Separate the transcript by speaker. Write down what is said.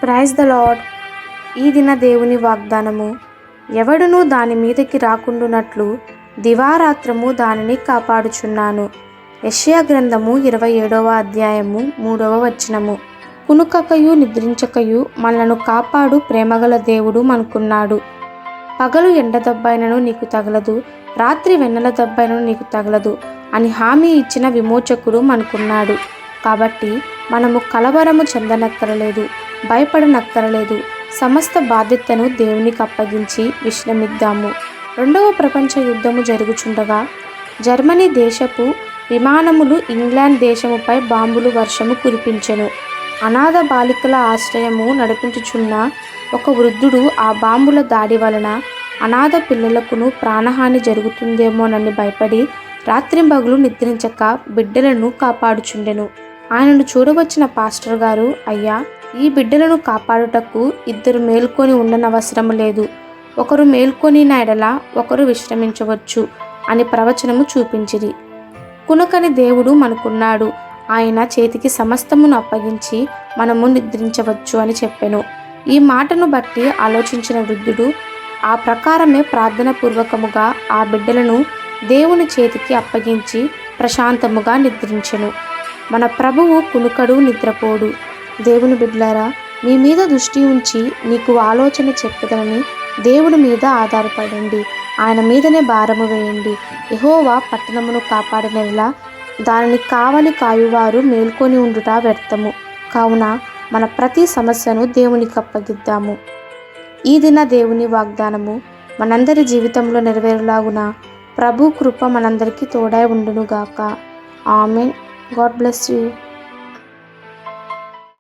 Speaker 1: Praise the lord. ఈ దిన దేవుని వాగ్దానము. ఎవడునూ దాని మీదకి రాకుండునట్లు దివారాత్రము దానిని కాపాడుచున్నాను. యెషయా గ్రంథము 27వ అధ్యాయము 3వ వచనము. కునుకకయు నిద్రించకయు మనలను కాపాడు ప్రేమగల దేవుడు మనకున్నాడు. పగలు ఎండ దెబ్బైనను నీకు తగలదు, రాత్రి వెన్నెల దెబ్బైనను నీకు తగలదు అని హామీ ఇచ్చిన విమోచకుడు మనకున్నాడు. కాబట్టి మనము కలవరము చెందనక్కరలేదు, భయపడనక్కరలేదు. సమస్త బాధ్యతను దేవునికి అప్పగించి విశ్రమిద్దాము. 2వ ప్రపంచ యుద్ధము జరుగుచుండగా జర్మనీ దేశపు విమానములు ఇంగ్లాండ్ దేశముపై బాంబులు వర్షము కురిపించెను. అనాథ బాలికల ఆశ్రయము నడిపించుచున్న ఒక వృద్ధుడు ఆ బాంబుల దాడి వలన అనాథ పిల్లలకును ప్రాణహాని జరుగుతుందేమోనని భయపడి రాత్రింబగలు నిద్రించక బిడ్డలను కాపాడుచుండెను. ఆయనను చూడవచ్చిన పాస్టర్ గారు, అయ్యా, ఈ బిడ్డలను కాపాడుటకు 2 మేల్కొని ఉండనవసరం లేదు, ఒకరు మేల్కొని ఎడల ఒకరు విశ్రమించవచ్చు అని ప్రవచనము చూపించిరి. కునకని దేవుడు మనకున్నాడు. ఆయన చేతికి సమస్తమును అప్పగించి మనము నిద్రించవచ్చు అని చెప్పెను. ఈ మాటను బట్టి ఆలోచించిన వృద్ధుడు ఆ ప్రకారమే ప్రార్థన పూర్వకముగా ఆ బిడ్డలను దేవుని చేతికి అప్పగించి ప్రశాంతముగా నిద్రించెను. మన ప్రభువు కునుకడు, నిద్రపోడు. దేవుని బిడ్డలారా, మీ మీద దృష్టి ఉంచి నీకు ఆలోచన చెప్పదనని దేవుని మీద ఆధారపడండి. ఆయన మీదనే భారము వేయండి. యెహోవా పట్టణమును కాపాడినలా దానిని కావలి కాయువారు మేల్కొని ఉండుట వ్యర్థము. కావున మన ప్రతి సమస్యను దేవునికి అప్పగిద్దాము. ఈ దిన దేవుని వాగ్దానము మనందరి జీవితంలో నెరవేరులాగున ప్రభు కృప మనందరికీ తోడై ఉండునుగాక. ఆమెన్. God bless you.